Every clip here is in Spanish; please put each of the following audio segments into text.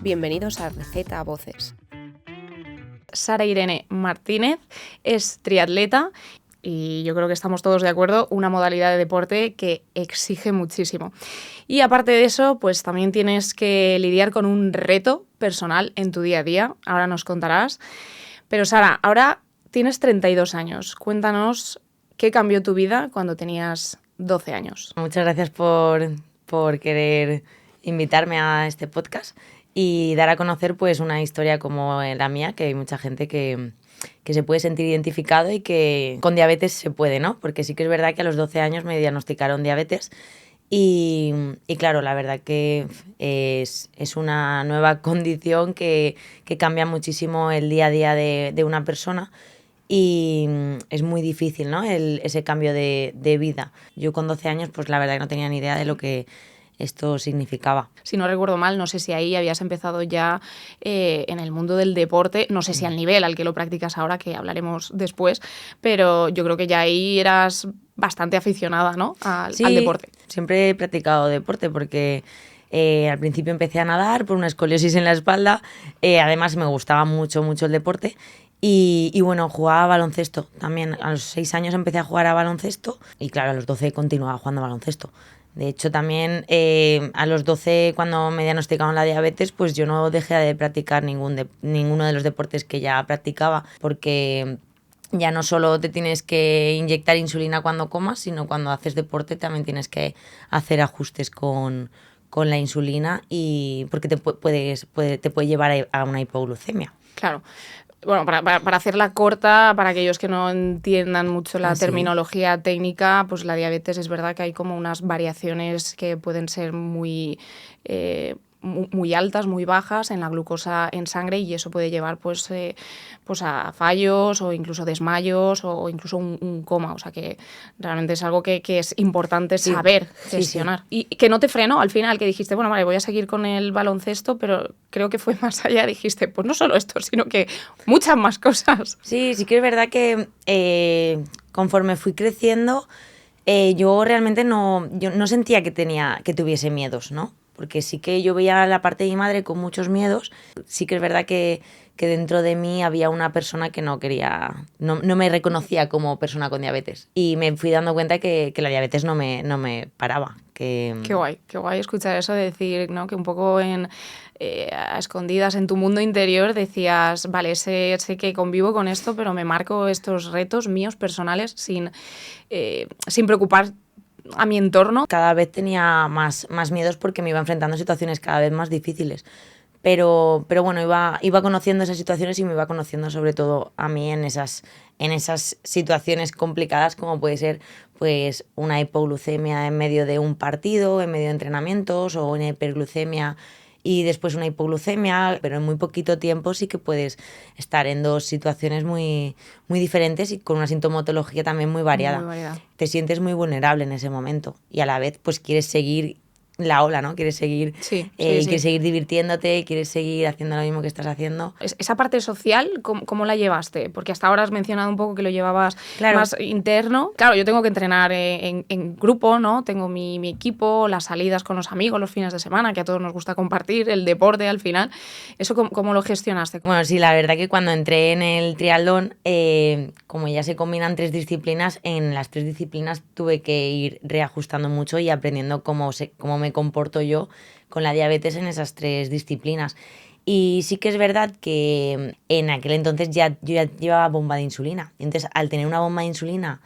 Bienvenidos a Receta a Voces. Sara Irene Martínez es triatleta y yo creo que estamos todos de acuerdo, una modalidad de deporte que exige muchísimo. Y aparte de eso, pues también tienes que lidiar con un reto personal en tu día a día, ahora nos contarás. Pero Sara, ahora tienes 32 años, cuéntanos qué cambió tu vida cuando tenías 12 años. Muchas gracias por querer invitarme a este podcast y dar a conocer pues una historia como la mía, que hay mucha gente que se puede sentir identificado y que con diabetes se puede, ¿no? Porque sí que es verdad que a los 12 años me diagnosticaron diabetes y claro, la verdad que es una nueva condición que cambia muchísimo el día a día de una persona. Y es muy difícil, ¿no? Ese cambio de vida. Yo con 12 años, pues la verdad que no tenía ni idea de lo que esto significaba. Si no recuerdo mal, no sé si ahí habías empezado ya en el mundo del deporte, no sé si al nivel al que lo practicas ahora, que hablaremos después, pero yo creo que ya ahí eras bastante aficionada, ¿no? al deporte. Siempre he practicado deporte porque al principio empecé a nadar por una escoliosis en la espalda, además me gustaba mucho el deporte. Y bueno, jugaba a baloncesto también. A los 6 años empecé a jugar a baloncesto y claro, a los 12 continuaba jugando a baloncesto. De hecho, también a los 12, cuando me diagnosticaron la diabetes, pues yo no dejé de practicar ninguno de los deportes que ya practicaba, porque ya no solo te tienes que inyectar insulina cuando comas, sino cuando haces deporte también tienes que hacer ajustes con la insulina, y porque te puede llevar a una hipoglucemia. Claro. Bueno, para hacerla corta, para aquellos que no entiendan mucho la terminología técnica, pues la diabetes es verdad que hay como unas variaciones que pueden ser muy altas, muy bajas en la glucosa en sangre, y eso puede llevar pues a fallos o incluso desmayos o incluso un coma. O sea que realmente es algo que es importante saber gestionar. Sí. Y que no te frenó al final, que dijiste, bueno, vale, voy a seguir con el baloncesto, pero creo que fue más allá. Dijiste, pues no solo esto, sino que muchas más cosas. Sí que es verdad que conforme fui creciendo, yo realmente no sentía que tuviese miedos, ¿no? Porque sí que yo veía la parte de mi madre con muchos miedos. Sí que es verdad que dentro de mí había una persona que no me reconocía como persona con diabetes. Y me fui dando cuenta que la diabetes no me paraba. Qué guay escuchar eso, de decir, ¿no? Que un poco a escondidas en tu mundo interior decías, vale, sé que convivo con esto, pero me marco estos retos míos personales sin preocupar a mi entorno. Cada vez tenía más miedos porque me iba enfrentando a situaciones cada vez más difíciles. Pero bueno, iba conociendo esas situaciones y me iba conociendo sobre todo a mí en esas situaciones complicadas, como puede ser pues una hipoglucemia en medio de un partido, en medio de entrenamientos, o una hiperglucemia y después una hipoglucemia, pero en muy poquito tiempo sí que puedes estar en dos situaciones muy diferentes y con una sintomatología también muy variada. Muy variada. Te sientes muy vulnerable en ese momento y a la vez pues quieres seguir la ola, ¿no? Quieres seguir, quieres seguir divirtiéndote, quieres seguir haciendo lo mismo que estás haciendo. Esa parte social, ¿cómo la llevaste? Porque hasta ahora has mencionado un poco que lo llevabas más interno. Claro, yo tengo que entrenar en grupo, ¿no? Tengo mi equipo, las salidas con los amigos los fines de semana, que a todos nos gusta compartir, el deporte al final. ¿Eso cómo lo gestionaste? Bueno, sí, la verdad que cuando entré en el triatlón, como ya se combinan 3 disciplinas, en las 3 disciplinas tuve que ir reajustando mucho y aprendiendo cómo me comporto yo con la diabetes en esas 3 disciplinas. Y sí que es verdad que en aquel entonces yo ya llevaba bomba de insulina. Entonces, al tener una bomba de insulina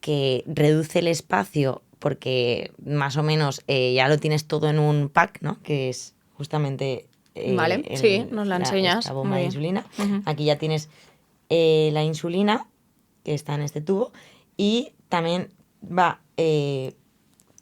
que reduce el espacio, porque más o menos ya lo tienes todo en un pack, ¿no? Que es justamente vale, nos la enseñas. Esta bomba de insulina. Uh-huh. Aquí ya tienes la insulina, que está en este tubo, y también va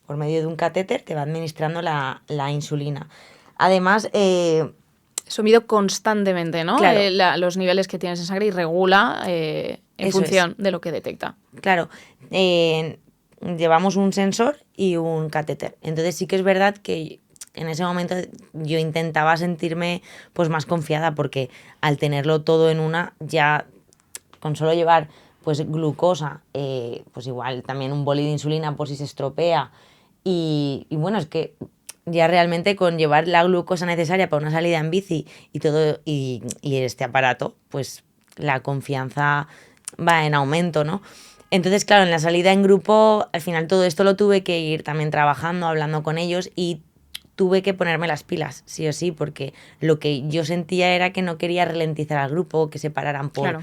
por medio de un catéter, te va administrando la insulina. Además, eso mide constantemente, ¿no? Claro. Los niveles que tienes en sangre y regula en función de lo que detecta. Claro. Llevamos un sensor y un catéter. Entonces sí que es verdad que en ese momento yo intentaba sentirme pues más confiada, porque al tenerlo todo en una, ya con solo llevar pues glucosa, pues igual también un boli de insulina por si se estropea, y bueno, es que ya realmente con llevar la glucosa necesaria para una salida en bici y todo y este aparato, pues la confianza va en aumento, ¿no? Entonces, claro, en la salida en grupo, al final todo esto lo tuve que ir también trabajando, hablando con ellos y tuve que ponerme las pilas, sí o sí, porque lo que yo sentía era que no quería ralentizar al grupo, que se pararan por Claro.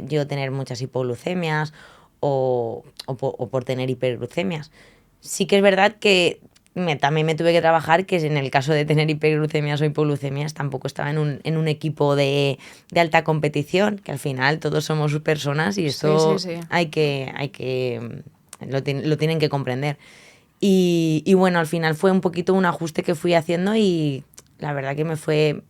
yo tener muchas hipoglucemias o por tener hiperglucemias. Sí que es verdad que también me tuve que trabajar que en el caso de tener hiperglucemias o hipoglucemias tampoco estaba en un equipo de alta competición, que al final todos somos personas y esto Sí. hay que lo tienen que comprender. Y bueno, al final fue un poquito un ajuste que fui haciendo y la verdad que me fue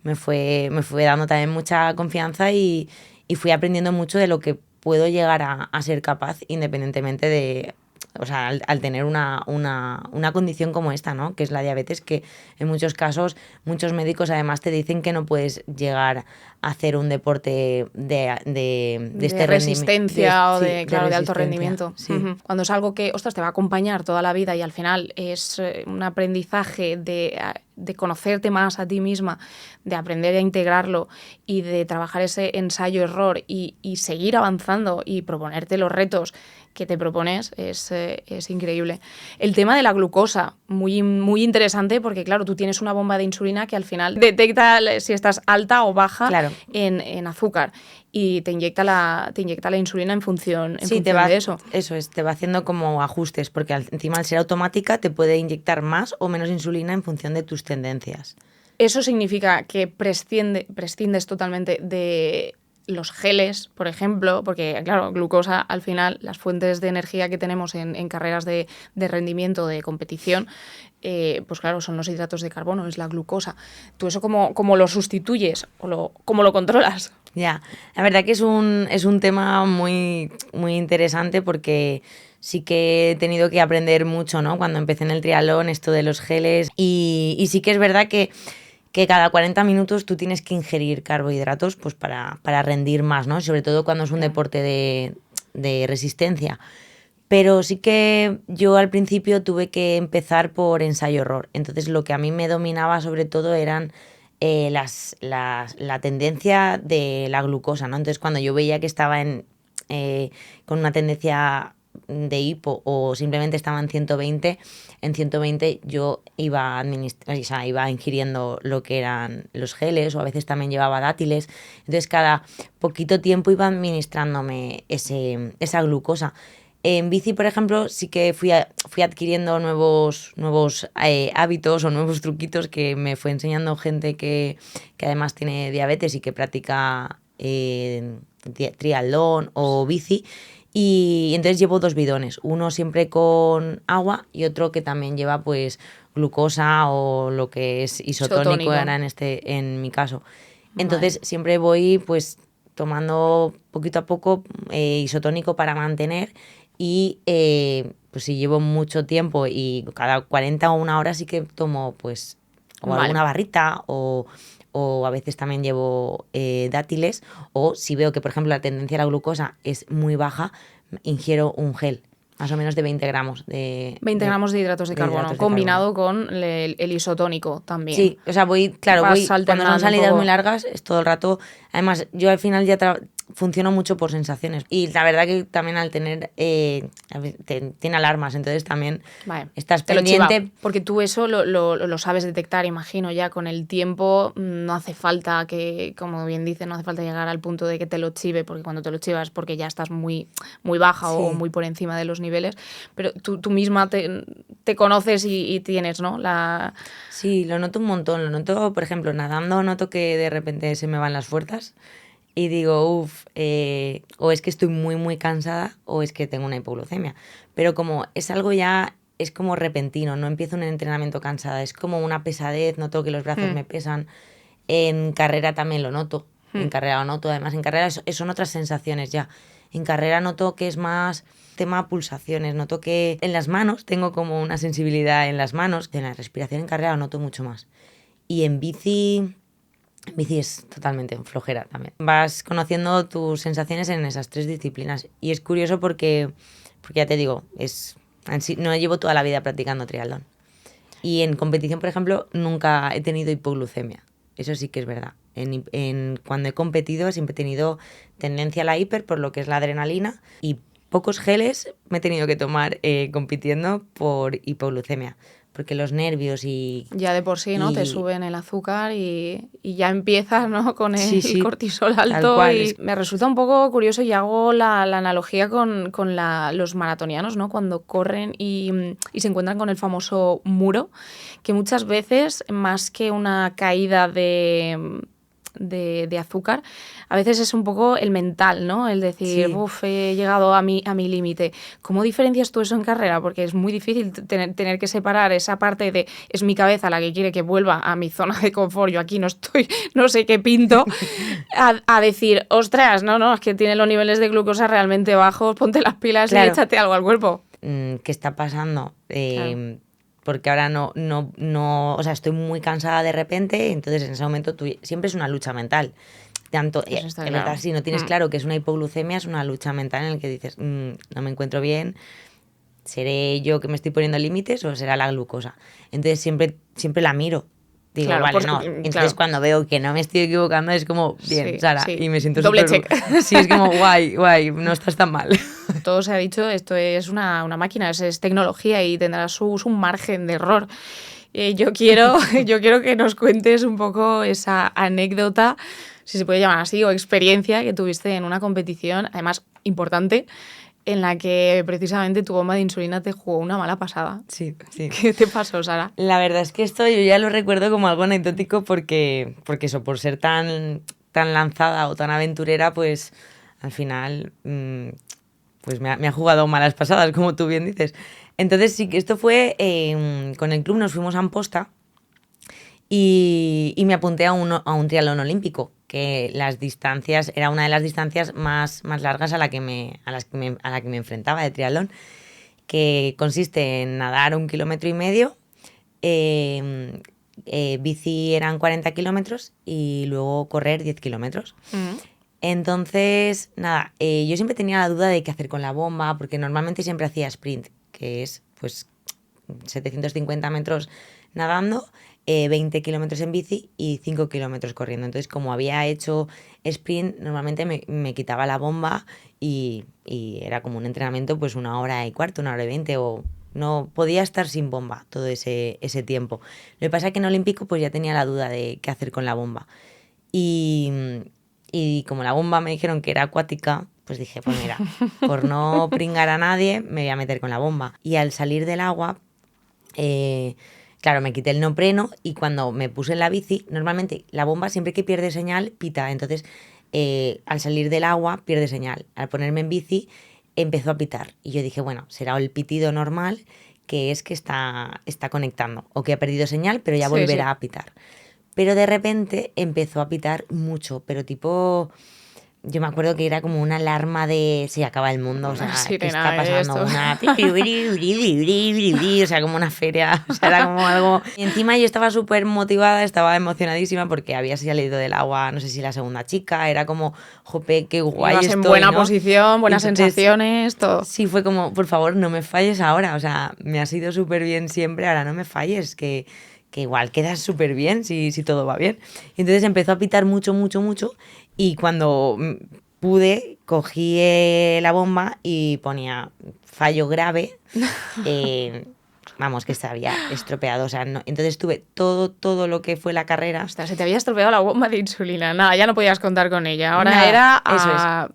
dando también mucha confianza y fui aprendiendo mucho de lo que puedo llegar a ser capaz independientemente de, o sea, al tener una condición como esta, ¿no? Que es la diabetes, que en muchos casos muchos médicos además te dicen que no puedes llegar a hacer un deporte de este resistencia o de, sí, claro, de alto resistencia, rendimiento. sí. Ujú. Cuando es algo que, ostras, te va a acompañar toda la vida y al final es un aprendizaje de conocerte más a ti misma, de aprender a integrarlo y de trabajar ese ensayo-error y seguir avanzando y proponerte los retos que te propones, es increíble. El tema de la glucosa, muy, muy interesante porque, claro, tú tienes una bomba de insulina que al final detecta si estás alta o baja Claro. en azúcar y te inyecta la insulina en función Sí, de eso. Eso es, te va haciendo como ajustes, porque encima al ser automática te puede inyectar más o menos insulina en función de tus tendencias. Eso significa que prescindes totalmente de los geles, por ejemplo, porque, claro, glucosa, al final, las fuentes de energía que tenemos en carreras de rendimiento, de competición, pues claro, son los hidratos de carbono, es la glucosa. ¿Tú eso cómo lo sustituyes o cómo lo controlas? Ya, la verdad que es un tema muy, muy interesante porque sí que he tenido que aprender mucho, ¿no? Cuando empecé en el triatlón, esto de los geles, y sí que es verdad que cada 40 minutos tú tienes que ingerir carbohidratos pues para rendir más, ¿no? Sobre todo cuando es un deporte de resistencia. Pero sí que yo al principio tuve que empezar por ensayo-error. Entonces lo que a mí me dominaba sobre todo eran la tendencia de la glucosa, ¿no? Entonces cuando yo veía que estaba con una tendencia de hipo o simplemente estaba en 120 yo iba iba ingiriendo lo que eran los geles o a veces también llevaba dátiles. Entonces cada poquito tiempo iba administrándome esa glucosa. En bici, por ejemplo, sí que fui adquiriendo nuevos hábitos o nuevos truquitos que me fue enseñando gente que además tiene diabetes y que practica triatlón o bici. Y entonces llevo 2 bidones, uno siempre con agua y otro que también lleva pues glucosa o lo que es isotónico era en mi caso. Entonces Vale. siempre voy pues tomando poquito a poco isotónico para mantener y pues si llevo mucho tiempo y cada 40 o una hora sí que tomo pues o Vale. alguna barrita o a veces también llevo dátiles o si veo que por ejemplo la tendencia a la glucosa es muy baja, ingiero un gel más o menos de 20 gramos 20 gramos de hidratos de carbono, hidratos de combinado con el isotónico también. Sí, o sea, voy cuando son salidas muy largas, es todo el rato. Además, yo al final ya funciono mucho por sensaciones. Y la verdad que también al tener, tiene alarmas, entonces también Vale. estás Te lo chiva, pendiente. porque tú eso lo sabes detectar, imagino, ya con el tiempo. No hace falta que, como bien dice, no hace falta llegar al punto de que te lo chive, porque cuando te lo chivas es porque ya estás muy, muy baja o muy por encima de los niveles. Pero tú misma te conoces y tienes, ¿no? Sí, lo noto un montón. Lo noto, por ejemplo, nadando, noto que de repente se me van las fuerzas y digo, o es que estoy muy, muy cansada o es que tengo una hipoglucemia. Pero como es algo ya, es como repentino, no empiezo un entrenamiento cansada, es como una pesadez, noto que los brazos me pesan. En carrera también lo noto, en carrera lo noto, además en carrera son otras sensaciones ya. En carrera noto que es más tema pulsaciones, noto que en las manos tengo como una sensibilidad en las manos, en la respiración en carrera lo noto mucho más. Y en bici es totalmente flojera también. Vas conociendo tus sensaciones en esas 3 disciplinas y es curioso porque ya te digo, no llevo toda la vida practicando triatlón. Y en competición, por ejemplo, nunca he tenido hipoglucemia. Eso sí que es verdad. Cuando he competido siempre he tenido tendencia a la hiper por lo que es la adrenalina y pocos geles me he tenido que tomar compitiendo por hipoglucemia. Porque los nervios y... Ya de por sí, ¿no? Te suben el azúcar y ya empiezas, ¿no? Con el Sí, cortisol tal alto. cual. Y me resulta un poco curioso y hago la analogía con los maratonianos, ¿no? Cuando corren y se encuentran con el famoso muro, que muchas veces, más que una caída de azúcar, a veces es un poco el mental, ¿no? El decir, Sí. he llegado a mi límite. ¿Cómo diferencias tú eso en carrera? Porque es muy difícil tener que separar esa parte de es mi cabeza la que quiere que vuelva a mi zona de confort, yo aquí no estoy, no sé qué pinto, a decir, ostras, no, es que tiene los niveles de glucosa realmente bajos, ponte las pilas Claro. y échate algo al cuerpo. ¿Qué está pasando? Claro. Porque ahora no, o sea, estoy muy cansada de repente, entonces en ese momento siempre es una lucha mental. Tanto, Eso está en claro. verdad, si no tienes claro que es una hipoglucemia, es una lucha mental en la que dices, no me encuentro bien, ¿seré yo que me estoy poniendo límites o será la glucosa? Entonces siempre la miro. Digo, Claro, vale, porque, no. Entonces claro. cuando veo que no me estoy equivocando es como, bien, Sí, Sara, sí. y me siento Doble súper... check. Sí, es como, guay, no estás tan mal. Todo se ha dicho, esto es una máquina, es tecnología y tendrá su margen de error. Yo quiero que nos cuentes un poco esa anécdota, si se puede llamar así, o experiencia que tuviste en una competición, además importante, en la que precisamente tu bomba de insulina te jugó una mala pasada. Sí. ¿Qué te pasó, Sara? La verdad es que esto yo ya lo recuerdo como algo anecdótico porque eso, por ser tan lanzada o tan aventurera, pues al final pues me ha jugado malas pasadas, como tú bien dices. Entonces sí que esto fue, con el club nos fuimos a Amposta y me apunté a un triatlón olímpico, que las distancias, era una de las distancias más largas a la que me enfrentaba de triatlón, que consiste en nadar 1,5 kilómetros, bici eran 40 kilómetros y luego correr 10 kilómetros. Entonces, nada, yo siempre tenía la duda de qué hacer con la bomba, porque normalmente siempre hacía sprint, que es pues 750 metros nadando, 20 kilómetros en bici y 5 kilómetros corriendo. Entonces, como había hecho sprint, normalmente me quitaba la bomba y era como un entrenamiento pues 1 hora y cuarto, 1 hora y 20 o... No podía estar sin bomba todo ese tiempo. Lo que pasa es que en Olímpico pues ya tenía la duda de qué hacer con la bomba. Y como la bomba me dijeron que era acuática, pues dije, pues mira, por no pringar a nadie, me voy a meter con la bomba. Y al salir del agua, claro, me quité el neopreno y cuando me puse en la bici, normalmente la bomba siempre que pierde señal, pita. Entonces, al salir del agua, pierde señal. Al ponerme en bici, empezó a pitar. Y yo dije, bueno, será el pitido normal, que es que está conectando. O que ha perdido señal, pero ya volverá a pitar. Pero de repente empezó a pitar mucho, pero tipo... Yo me acuerdo que era como una alarma de se acaba el mundo, o sea, ¿qué está pasando? O sea, como una feria, o sea, era como algo... Y encima yo estaba súper motivada, estaba emocionadísima porque había salido del agua, no sé si la segunda chica, era como, jope, qué guay Ibas estoy, en buena ¿no? posición, buenas Entonces, sensaciones, todo. Sí, fue como, por favor, no me falles ahora, o sea, me has ido súper bien siempre, ahora no me falles, que igual quedas súper bien si todo va bien. Y entonces empezó a pitar mucho y cuando pude, cogí la bomba y ponía fallo grave, vamos, que se había estropeado, o sea, no. Entonces tuve todo lo que fue la carrera. Ostras, se te había estropeado la bomba de insulina, nada, ya no podías contar con ella, ahora Nada, era...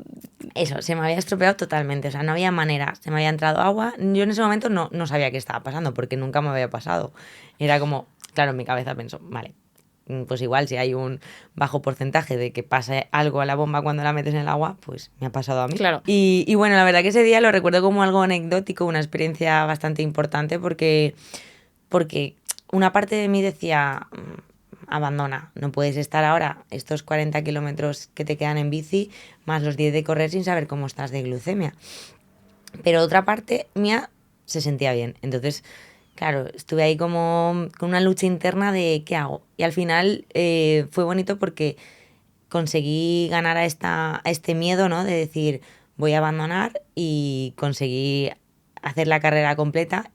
Eso, se me había estropeado totalmente, o sea, no había manera, se me había entrado agua, yo en ese momento no sabía qué estaba pasando, porque nunca me había pasado. Era como, claro, en mi cabeza pensó, vale, pues igual si hay un bajo porcentaje de que pase algo a la bomba cuando la metes en el agua, pues me ha pasado a mí. Claro. Y bueno, la verdad que ese día lo recuerdo como algo anecdótico, una experiencia bastante importante, porque una parte de mí decía... abandona, no puedes estar ahora estos 40 kilómetros que te quedan en bici más los 10 de correr sin saber cómo estás de glucemia. Pero otra parte mía se sentía bien. Entonces, claro, estuve ahí como con una lucha interna de qué hago. Y al final fue bonito porque conseguí ganar a este miedo, ¿no? De decir, voy a abandonar y conseguí hacer la carrera completa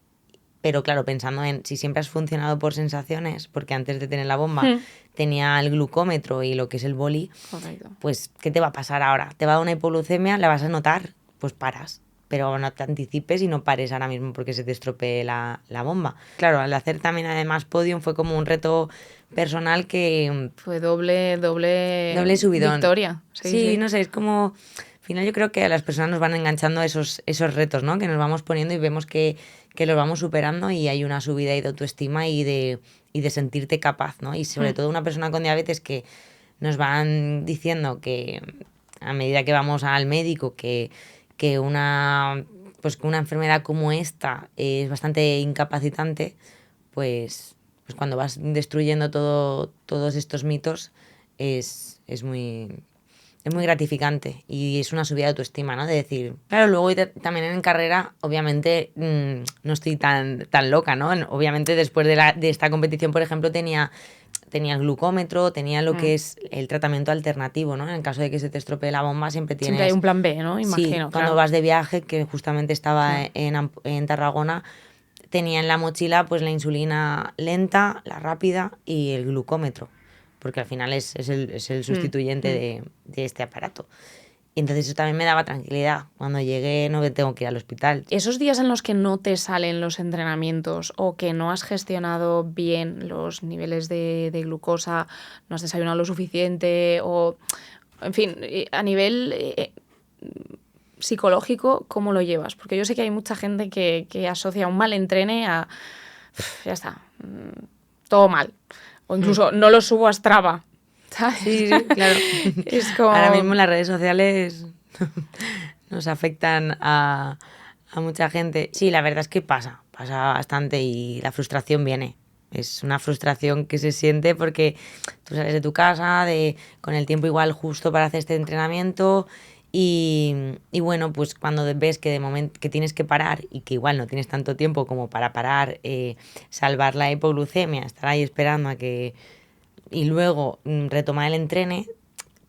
pero claro, pensando en si siempre has funcionado por sensaciones, porque antes de tener la bomba tenía el glucómetro y lo que es el boli, Correcto. pues ¿qué te va a pasar ahora? ¿Te va a dar una hipoglucemia? ¿La vas a notar? Pues paras. Pero no te anticipes y no pares ahora mismo porque se te estropee la bomba. Claro, al hacer también además podium fue como un reto personal que... Fue doble subidón. victoria. Sí, no sé, es como... Al final yo creo que a las personas nos van enganchando esos retos, ¿no? Que nos vamos poniendo y vemos que los vamos superando y hay una subida de autoestima y de sentirte capaz, ¿no? Y sobre todo una persona con diabetes que nos van diciendo que a medida que vamos al médico que una enfermedad como esta es bastante incapacitante, pues cuando vas destruyendo todos estos mitos es muy gratificante y es una subida de autoestima, ¿no? De decir, claro, luego también en carrera, obviamente, no estoy tan loca, ¿no? Obviamente después de esta competición, por ejemplo, tenía el glucómetro, tenía lo que es el tratamiento alternativo, ¿no? En el caso de que se te estropee la bomba, siempre hay un plan B, ¿no? Imagino. Sí, cuando vas de viaje, que justamente estaba en Tarragona, tenía en la mochila pues la insulina lenta, la rápida y el glucómetro, porque al final es el sustituyente de este aparato. Y entonces eso también me daba tranquilidad. Cuando llegué no me tengo que ir al hospital. Esos días en los que no te salen los entrenamientos o que no has gestionado bien los niveles de glucosa, no has desayunado lo suficiente o, en fin, a nivel psicológico, ¿cómo lo llevas? Porque yo sé que hay mucha gente que asocia un mal entrene a, ya está, todo mal. O incluso no lo subo a Strava. ¿Sabes? Sí, claro. Es como... Ahora mismo las redes sociales nos afectan a mucha gente. Sí, la verdad es que pasa bastante y la frustración viene. Es una frustración que se siente porque tú sales de tu casa con el tiempo igual justo para hacer este entrenamiento y bueno, pues cuando ves que de momento que tienes que parar y que igual no tienes tanto tiempo como para parar, salvar la hipoglucemia, estar ahí esperando a que... y luego retomar el entrene,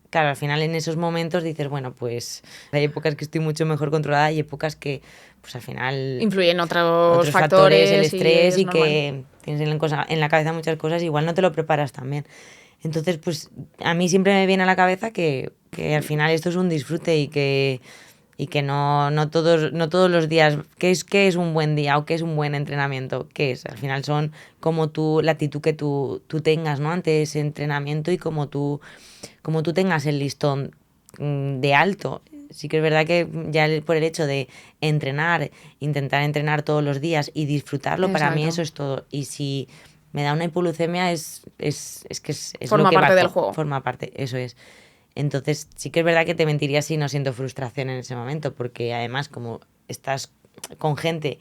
claro, al final en esos momentos dices, bueno, pues hay épocas que estoy mucho mejor controlada y épocas que, pues al final... influyen otros factores, el estrés y normal. que tienes en la cabeza muchas cosas, igual no te lo preparas tan bien. Entonces, pues a mí siempre me viene a la cabeza que al final esto es un disfrute y que no todos los días, ¿qué es un buen día o qué es un buen entrenamiento? ¿Qué es? Al final son como la actitud que tú tengas, ¿no? Ante ese entrenamiento y como tú tengas el listón de alto. Sí que es verdad que ya por el hecho de intentar entrenar todos los días y disfrutarlo, Exacto. Para mí eso es todo. Y si me da una hipoglucemia es forma lo que parte va, del juego. Forma parte, eso es. Entonces sí que es verdad que te mentiría si no siento frustración en ese momento, porque además como estás con gente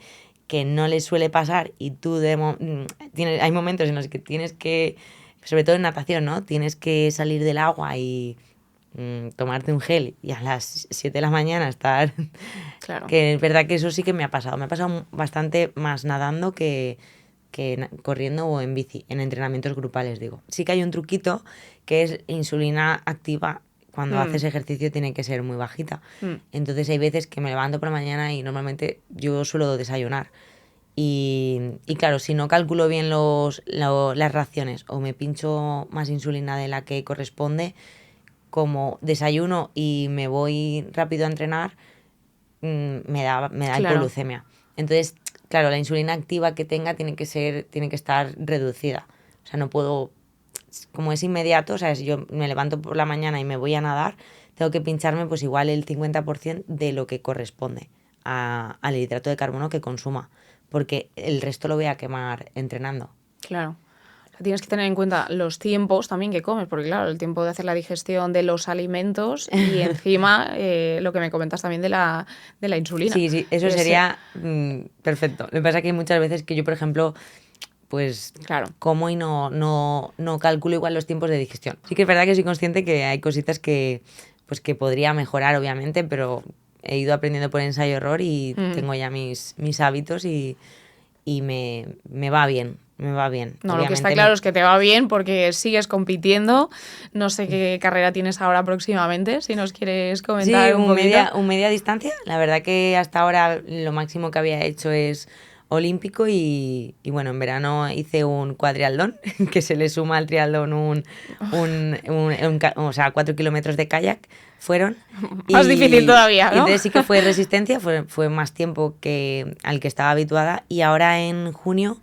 que no les suele pasar y tú hay momentos en los que tienes que, sobre todo en natación, ¿no? Tienes que salir del agua y tomarte un gel y a las 7 de la mañana estar... Claro. Que es verdad que eso sí que me ha pasado. Me ha pasado bastante más nadando que corriendo o en bici, en entrenamientos grupales, digo. Sí que hay un truquito que es insulina activa. Cuando haces ejercicio tiene que ser muy bajita. Entonces hay veces que me levanto por la mañana y normalmente yo suelo desayunar. Y claro, si no calculo bien las raciones o me pincho más insulina de la que corresponde, como desayuno y me voy rápido a entrenar, me da Claro. hipoglucemia. Entonces, claro, la insulina activa que tenga tiene que estar reducida. O sea, no puedo, como es inmediato, o sea, si yo me levanto por la mañana y me voy a nadar, tengo que pincharme pues igual el 50% de lo que corresponde al hidrato de carbono que consuma, porque el resto lo voy a quemar entrenando. Claro. Tienes que tener en cuenta los tiempos también que comes, porque claro, el tiempo de hacer la digestión de los alimentos y encima lo que me comentas también de la insulina. Sí, eso sería perfecto. Lo que pasa es que hay muchas veces que yo, por ejemplo, pues claro, como y no calculo igual los tiempos de digestión. Sí que es verdad que soy consciente que hay cositas que podría mejorar, obviamente, pero he ido aprendiendo por ensayo-error y tengo ya mis hábitos y me va bien. Me va bien. No, lo que está claro es que te va bien porque sigues compitiendo. No sé qué carrera tienes ahora próximamente, si nos quieres comentar un poquito. Media distancia. La verdad que hasta ahora lo máximo que había hecho es olímpico y bueno, en verano hice un cuadriatlón, que se le suma al triatlón o sea, 4 kilómetros de kayak fueron. Más difícil todavía, ¿no? Y entonces sí que fue resistencia, fue más tiempo que al que estaba habituada, y ahora en junio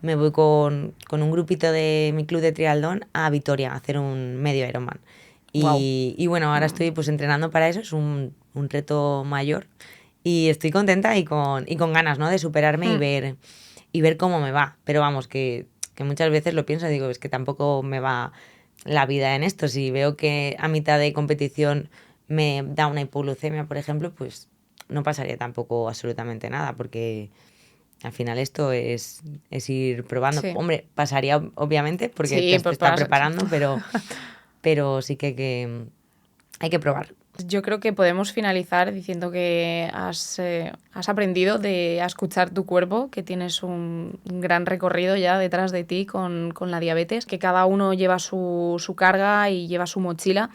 me voy con un grupito de mi club de triatlón a Vitoria a hacer un medio Ironman. Y bueno, ahora estoy pues entrenando para eso, es un reto mayor y estoy contenta y con ganas, ¿no?, de superarme y ver cómo me va. Pero vamos, que muchas veces lo pienso y digo, es que tampoco me va la vida en esto. Si veo que a mitad de competición me da una hipoglucemia, por ejemplo, pues no pasaría tampoco absolutamente nada, porque al final esto es ir probando. Sí. Hombre, pasaría obviamente porque Sí, te está preparando, pero sí que hay que probar. Yo creo que podemos finalizar diciendo que has aprendido a escuchar tu cuerpo, que tienes un gran recorrido ya detrás de ti con la diabetes, que cada uno lleva su carga y lleva su mochila,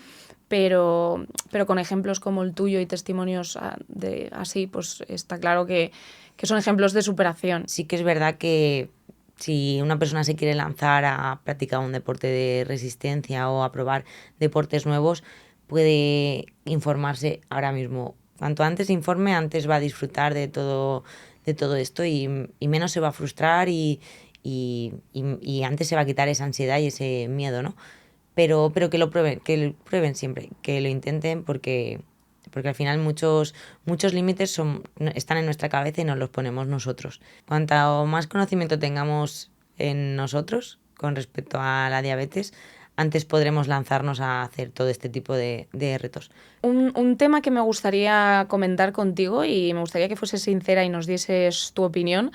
pero con ejemplos como el tuyo y testimonios así, pues está claro que son ejemplos de superación. Sí que es verdad que si una persona se quiere lanzar a practicar un deporte de resistencia o a probar deportes nuevos, puede informarse ahora mismo. Cuanto antes se informe, antes va a disfrutar de todo esto y menos se va a frustrar y antes se va a quitar esa ansiedad y ese miedo, ¿no? Pero que lo prueben siempre, que lo intenten porque al final muchos límites están en nuestra cabeza y nos los ponemos nosotros. Cuanto más conocimiento tengamos en nosotros con respecto a la diabetes, antes podremos lanzarnos a hacer todo este tipo de retos. Un tema que me gustaría comentar contigo y me gustaría que fueses sincera y nos dieses tu opinión.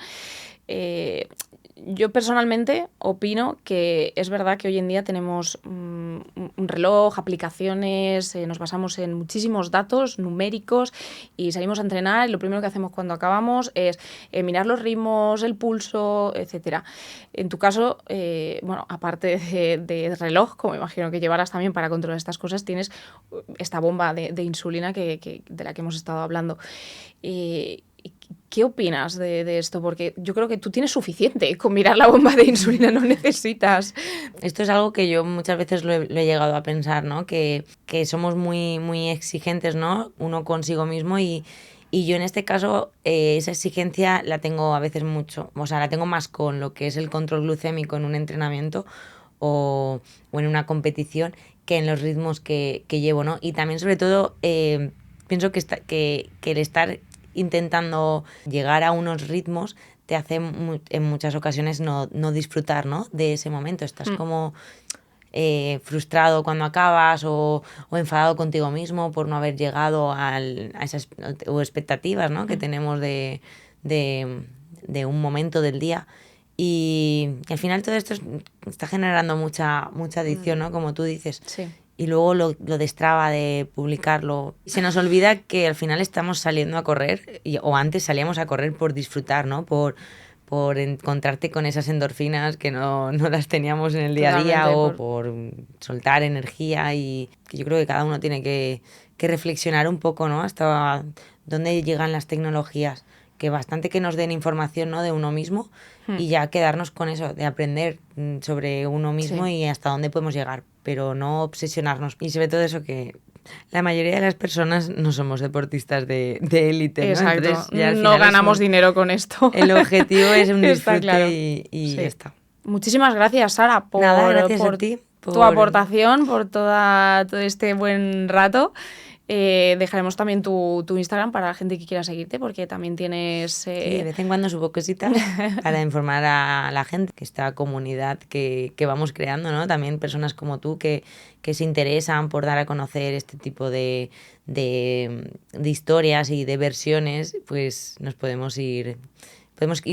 Yo personalmente opino que es verdad que hoy en día tenemos un reloj, aplicaciones, nos basamos en muchísimos datos numéricos y salimos a entrenar y lo primero que hacemos cuando acabamos es mirar los ritmos, el pulso, etcétera. En tu caso, bueno, aparte de reloj, como imagino que llevarás también para controlar estas cosas, tienes esta bomba de insulina de la que hemos estado hablando. ¿Qué opinas de esto? Porque yo creo que tú tienes suficiente con mirar la bomba de insulina, no necesitas. Esto es algo que yo muchas veces lo he llegado a pensar, ¿no? Que somos muy, muy exigentes, ¿no?, uno consigo mismo y yo en este caso esa exigencia la tengo a veces mucho, o sea, la tengo más con lo que es el control glucémico en un entrenamiento o en una competición que en los ritmos que llevo, ¿no? Y también sobre todo pienso que el estar intentando llegar a unos ritmos te hace en muchas ocasiones no disfrutar, ¿no?, de ese momento. Estás como frustrado cuando acabas o enfadado contigo mismo por no haber llegado a esas o expectativas, ¿no?, que tenemos de un momento del día. Y al final todo esto está generando mucha adicción, ¿no?, como tú dices. Sí. Y luego lo destraba de publicarlo. Se nos olvida que al final estamos saliendo a correr, o antes salíamos a correr por disfrutar, ¿no? Por encontrarte con esas endorfinas que no las teníamos en el día a día, o por soltar energía. Y que yo creo que cada uno tiene que reflexionar un poco, ¿no?, hasta dónde llegan las tecnologías. Que bastante que nos den información, ¿no?, de uno mismo y ya quedarnos con eso, de aprender sobre uno mismo, sí, y hasta dónde podemos llegar, pero no obsesionarnos. Y sobre todo eso, que la mayoría de las personas no somos deportistas de élite, ¿no? Exacto. Entonces, no ganamos dinero con esto. El objetivo es un disfrute claro. y sí, ya está. Muchísimas gracias, Sara, por a ti, tu aportación, por todo este buen rato. Dejaremos también tu Instagram para la gente que quiera seguirte, porque también tienes... Sí, de vez en cuando subo cositas para informar a la gente, que esta comunidad que vamos creando, ¿no? También personas como tú que se interesan por dar a conocer este tipo de historias y de versiones, pues nos podemos ir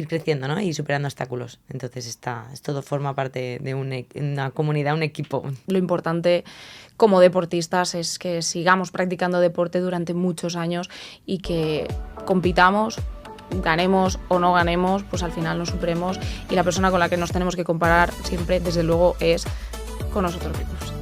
creciendo, ¿no?, y superando obstáculos. Entonces todo forma parte de una comunidad, un equipo. Lo importante como deportistas es que sigamos practicando deporte durante muchos años y que compitamos, ganemos o no ganemos, pues al final nos superemos, y la persona con la que nos tenemos que comparar siempre, desde luego, es con nosotros mismos.